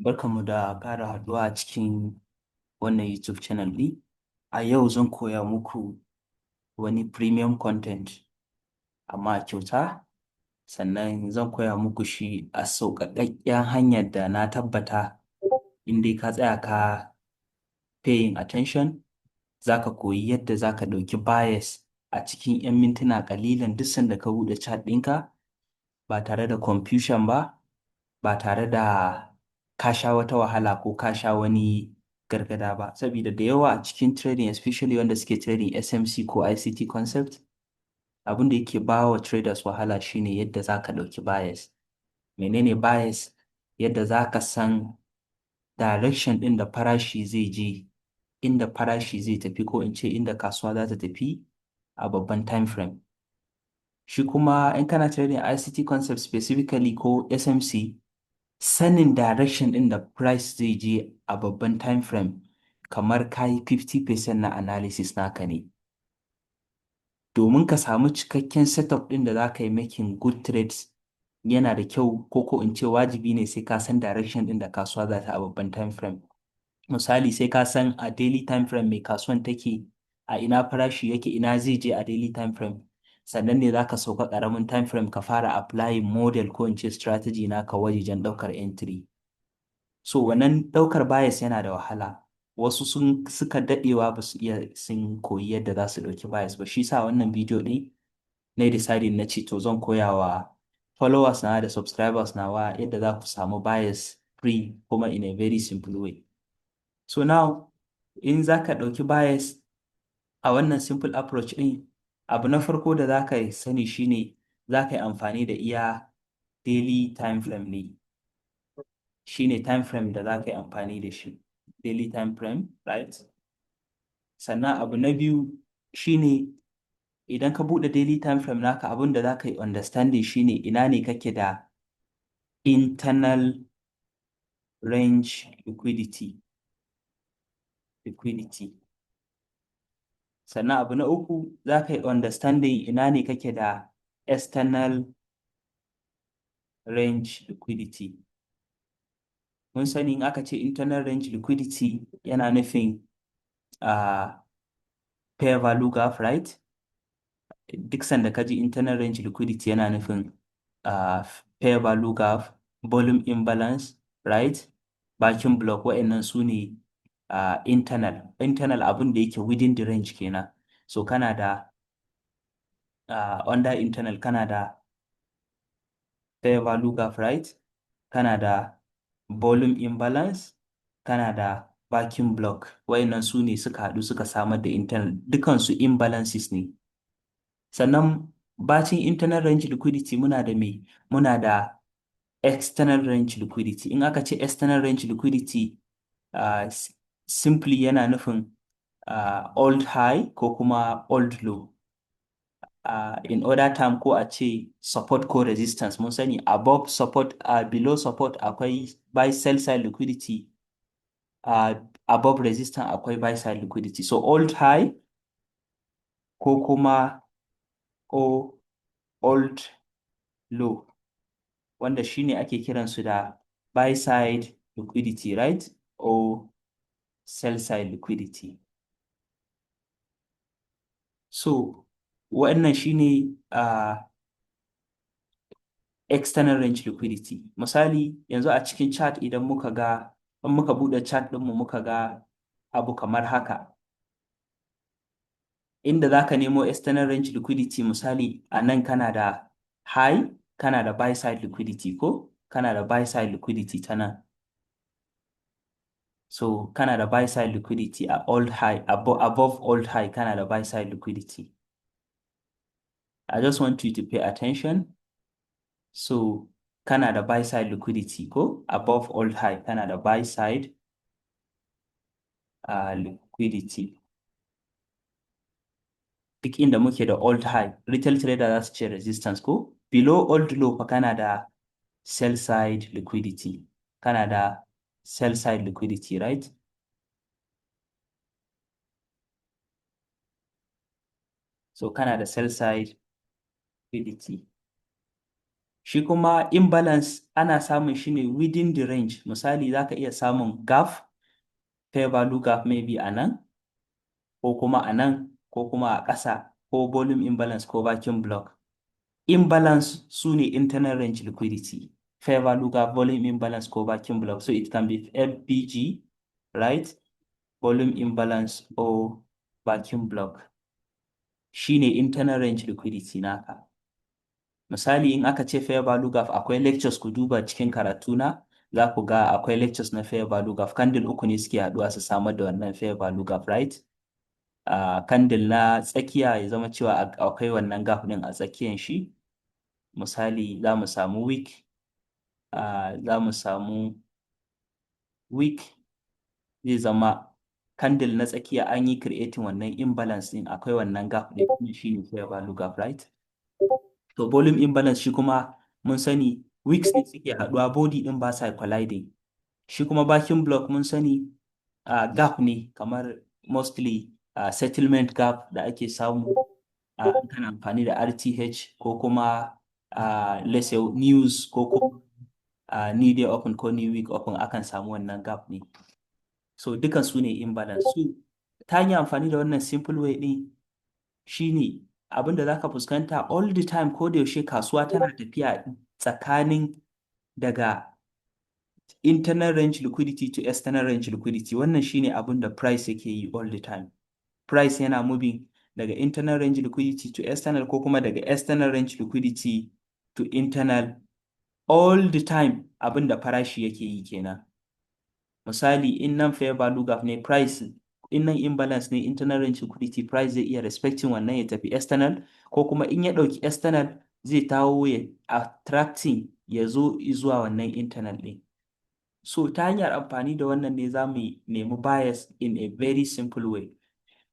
Barkanmu da ƙara haɗuwa a cikin wannan YouTube channel ɗin. A yau zan koya muku wani premium content amma a kyauta, sannan zan koya muku shi a sauƙaƙƙen hanyar da na tabbata in dai ka tsaya ka paying attention, za ka koyi yadda za ka ɗauki bias a cikin 'yan mintuna ƙalilan duk sanda ka buɗe chat ɗinka ba tare da confusion ba tare da ka sha wata wahala ko ka sha wani gargada ba. Saboda da yawa a cikin trading, especially wanda suke trading SMC ko ICT concept, abin da yake ba wa traders wahala shine yadda za ka ɗauki bias. Menene bias? Yadda za ka san direction ɗin da farashi zai je, inda farashi zai tafi, ko in ce inda kasuwa za ta tafi a babban time frame. Shi kuma in kana trading ICT concept specifically ko SMC, sanin direction ɗin da price zai je a babban time frame kamar kayi 50% na analysis naka ne. Domin ka samu cikakken setup ɗin da za ka yi making good trades, yana da kyau ko in ce wajibi ne sai ka san direction ɗin da kasuwa za ta a babban time frame. Misali, sai ka san a daily time frame mai kasuwan take, a ina farashi yake, ina zai je a daily time frame. Sannan ne za ka sauka ƙaramin time frame ka fara applying model ko in ce strategy naka wajen ɗaukar entry. So wannan ɗaukar bias yana da wahala. Wasu suka daɗewa ba su iya sun koyi yadda za su ɗauki bias ba. Shi sa wannan bidiyo ɗin na deciding na ce to zan koya wa followers na da subscribers nawa yadda za ku samu bias free kuma in a very simple way. So now, in za ka ɗauki bias a wannan simple approach ɗin, abu na farko da za ka sani shine za ka yi amfani da iya daily time frame ne. Shine time frame da za ka yi amfani da shi. Daily time frame, right? Sannan abu na biyu shine idan ka buɗe daily time frame naka, abin da za ka yi understanding shine ina ne kake da internal range liquidity. Sannan abu na uku, za ka yi understanding ina ne kake da external range liquidity. Mun sani in aka ce internal range liquidity yana nufin fair value gap, right? Duk sanda ka ji internal range liquidity yana nufin fair value gap, volume imbalance, right? Backing block, wa'annan su ne internal abin da yake within the range kenan. So kana da under internal kana da fair value gap, right? Kana da volume imbalance, kana da backing block. Wa'annan su ne suka haɗu suka samar da internal, dukansu imbalances ne. Sannan bacin internal range liquidity muna da me? Muna da external range liquidity. In aka ce external range liquidity, simply yana nufin old high ko kuma old low. In other term, ko a ce support ko resistance, mun sani above support, below support akwai buy sell side liquidity, above resistance akwai buy side liquidity. So old high ko kuma old low, wanda shine ake kiransu da buy side liquidity, right? Or sell side liquidity. So wannan shine external range liquidity. Misali, yanzu a cikin chart idan muka ga, in muka buɗe chart ɗinmu muka ga abu kamar haka, inda za ka nemo external range liquidity, misali a nan kana da high, kana da buy side liquidity, ko kana da buy side liquidity ta nan. So kana da buy side liquidity a old high, above old high kana da buy side liquidity. I just want you to pay attention. So kana da buy side liquidity, ko above old high kana da buy side liquidity. Duk inda muke da old high, retail trader za su ce resistance, ko below old low fa kana da sell side liquidity. Kana da sell side liquidity, right? So kana da sell side liquidity. Shi kuma imbalance ana samun shi ne within the range. Misali za ka iya samun gap, fair value gap maybe a nan, ko kuma a nan, ko kuma a ƙasa, ko volume imbalance ko vacuum block. Imbalance su ne internal range liquidity. Fair value gap, volume imbalance ko vacuum block. So it can be FBG, right? Volume imbalance or vacuum block. Shi ne internal range liquidity naka. Misali in aka ce fair value gap, akwai lectures ku duba cikin karatuna, za ku ga akwai lectures na fair value gap. Candle uku ne suke haɗuwa su samar da wannan fair value gap, right? Candle na tsakiya ya zama cewa akwai wannan gap ɗin a tsakiyan shi. Misali za mu samu week, zai zama candle na tsakiya an yi creating wannan imbalance ɗin, akwai wannan gap ɗin, shi ne fair value gap, right? To volume imbalance shi kuma mun sani weeks ne suke haɗuwa, body ɗin ba sa colliding. Shi kuma vacuum block mun sani gap ne, kamar mostly settlement gap da ake samu kana amfani da RTH ko kuma let's say news ko kuma new day open ko new week open, akan samu wannan gap ne. So dukan su ne imbalance. So ta hanyar amfani da wannan simple way ɗin shine abin da zaka fuskanta all the time, ko da yaushe kasuwa tana tafiya tsakanin daga internal range liquidity to external range liquidity. Wannan shine abin da price yake yi all the time. Price yana moving daga internal range liquidity to external, ko kuma daga external range liquidity to internal all the time. Abin da farashi yake yi kenan. Misali in nan fair value gap ne, price in nan imbalance ne, internal range liquidity, price zai iya respecting wannan ya tafi external, ko kuma in ya ɗauki external zai tawo ya attracting ya zo zuwa wannan internal ɗin. So ta hanyar amfani da wannan ne za mu nemi bias in a very simple way.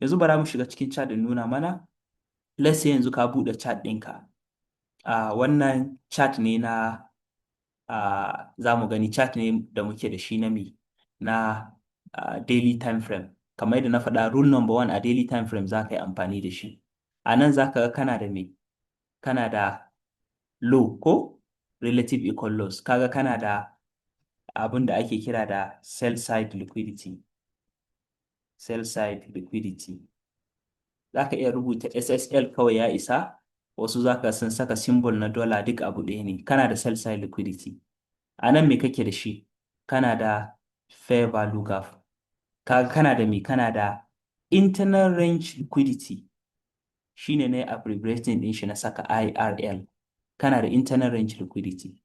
Yanzu bara mu shiga cikin chart din nuna mana. Let's say yanzu ka buɗe chart ɗinka. Wannan chart ne na za mu gani chart ne da muke da shi na daily time frame. Kamar yadda na faɗa, rule number 1 a daily time frame za ka yi amfani da shi. A nan za ka ga kana da me? Kana da low ko relative equal lows. Kaga kana da abin da ake kira da sell side liquidity. Sell side liquidity. Za ka iya rubuta SSL kawai ya isa. Wasu za ka sun saka symbol na dollar, duk abu ɗaya ne. Kana da sell side liquidity. A nan me kake da shi? Kana da fair value gap. Kana da me? Kana da internal range liquidity. Shine ne abbreviating din shi na saka IRL. Kana da internal range liquidity.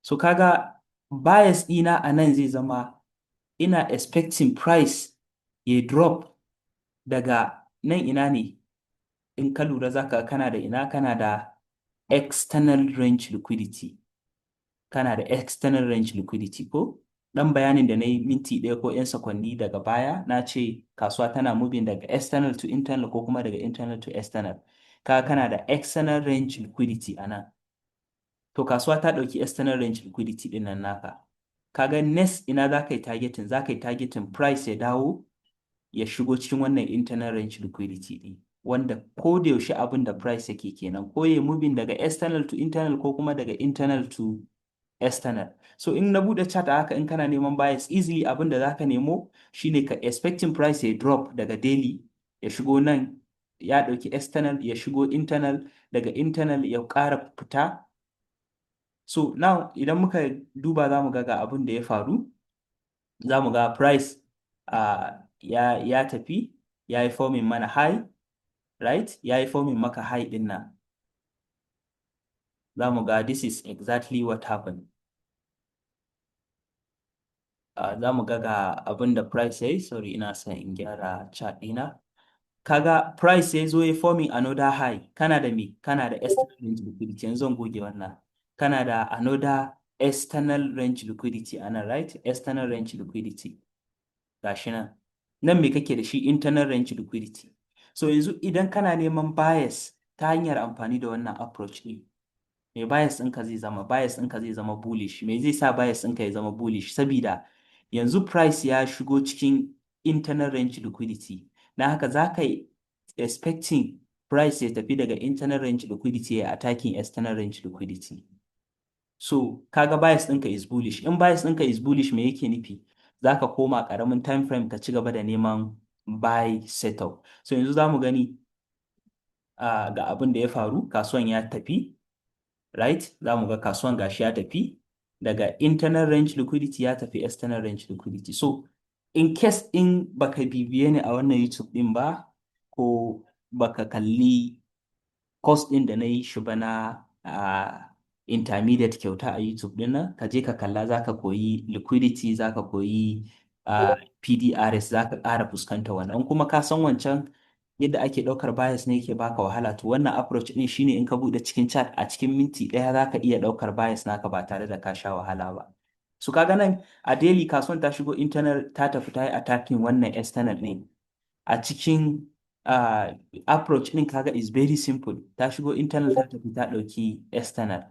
So kaga bias ɗina a nan zai zama ina expecting price ya drop daga nan. Ina ne? In ka lura zaka kana da ina? Kana da external range liquidity. Kana da external range liquidity ko? Dan bayanin da na yi minti ɗaya ko 'yan sakwanni daga baya, na ce kasuwa tana moving daga external to internal ko kuma daga internal to external. Kana da external range liquidity a nan. To kasuwa ta ɗauki external range liquidity ɗin nan naka. Kaga next ina za ka yi targeting? Za ka yi targeting price ya dawo ya shigo cikin wannan internal range liquidity ɗin, wanda ko da yaushe abin da price yake kenan, ko ya moving daga external to internal ko kuma daga internal to external. So in na buɗe chart haka, in kana neman bias easily, abin da za ka nemo shine ka expecting price ya drop daga daily ya shigo nan, ya ɗauki external ya shigo internal, daga internal ya ƙara fita. So now idan muka duba za mu ga abin da ya faru. Za mu ga price ya tafi ya yi forming mana high, right? Ya yi forming maka high ɗin nan. Za mu ga this is exactly what happened. Za mu ga abin da price ya yi. Sorry, ina son in gyara chart ɗina. Kaga price ya zo ya forming another high. Kana da me? Kana da external range liquidity. Yanzu zan goge wannan. Kana da another external range liquidity ana, right? External range liquidity. Gashi nan. Nan me kake da shi? Internal range liquidity. So yanzu idan kana neman bias ta hanyar amfani da wannan approach ɗin, me bias ɗinka zai zama? Bias ɗinka zai zama bullish. Me zai sa bias ɗinka ya zama bullish? Sabida yanzu price ya shigo cikin internal range liquidity. Na haka za ka yi expecting price ya tafi daga internal range liquidity ya attacking external range liquidity. So kaga bias ɗinka is bullish. In bias ɗinka is bullish me yake nufi? Za ka koma ƙaramin time frame ka ci gaba da neman buy setup. So yanzu za mu gani ga abin da ya faru, kasuwan ya tafi, right? Za mu ga kasuwan gashi ya tafi daga internal range liquidity ya tafi external range liquidity. So in case in baka bibiye ni a wannan YouTube din ba, ko baka kalli course ɗin da na yi shi ba na intermediate kyauta a YouTube ɗin nan, ka je ka kalla za ka koyi liquidity, za ka koyi PDRS, za ka ƙara fuskanta wannan. In kuma ka san wancan yadda ake ɗaukar bias ne yake baka wahala, to wannan approach ɗin shine in ka buɗe cikin chat a cikin minti ɗaya za ka iya ɗaukar bias naka ba tare da ka sha wahala ba. So kaga nan a daily kasuwan ta shigo internal ta tafi ta yi attacking wannan external ne. A cikin approach ɗin kaga is very simple, ta shigo internal ta tafi ta ɗauki external.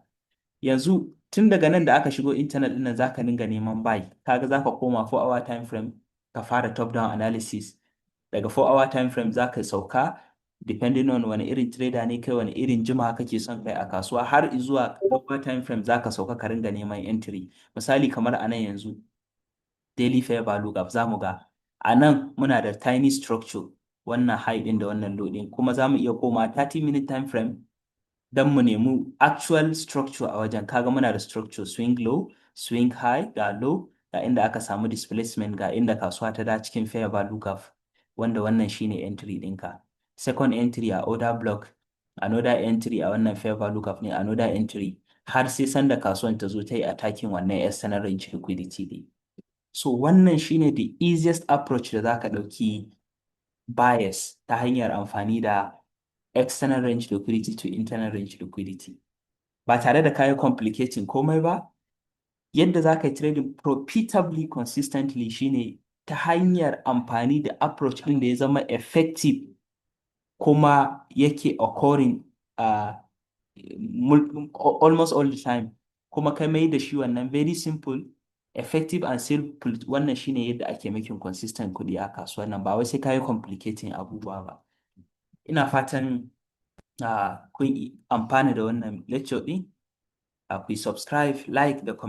Yanzu tun daga nan da aka shigo internal ɗin nan zaka dinga neman buy, kaga zaka koma 4 hour time frame ka fara top down analysis. Daga 4 hour time frame zaka sauka depending on wani irin trader ne kai, wani irin jima kake son kai a kasuwa, har zuwa lower time frame zaka sauka ka ringa neman entry. Misali kamar a nan yanzu daily fair value gap za mu ga a nan muna da tiny structure, wannan high din da wannan low din, kuma za mu iya koma 30-minute time frame don mu nemi actual structure a wajen. Kaga muna da structure swing low, swing high, ga low, ga inda aka samu displacement, ga inda kasuwa ta da cikin fair value gap, wanda wannan shine entry ɗinka. Second entry a order block, another entry a wannan fair value gap ne, another entry, har sai sanda kasuwan ta zo ta yi attacking wannan external range liquidity ne. So wannan shine the easiest approach da za ka ɗauki bias ta hanyar amfani da external range liquidity to internal range liquidity. Ba tare da kayi complicating komai ba, yadda za ka yi trading profitably consistently shine ta hanyar amfani da approach ɗin da ya zama effective kuma yake occurring almost all the time, kuma kai mai da shi wannan very simple, effective and simple. Wannan shine yadda ake making consistent kuɗi a kasuwar nan, ba wai sai kayi complicating abubuwa ba. Ina fatan kun amfana da wannan lecture ɗin. Ku subscribe, like da comment.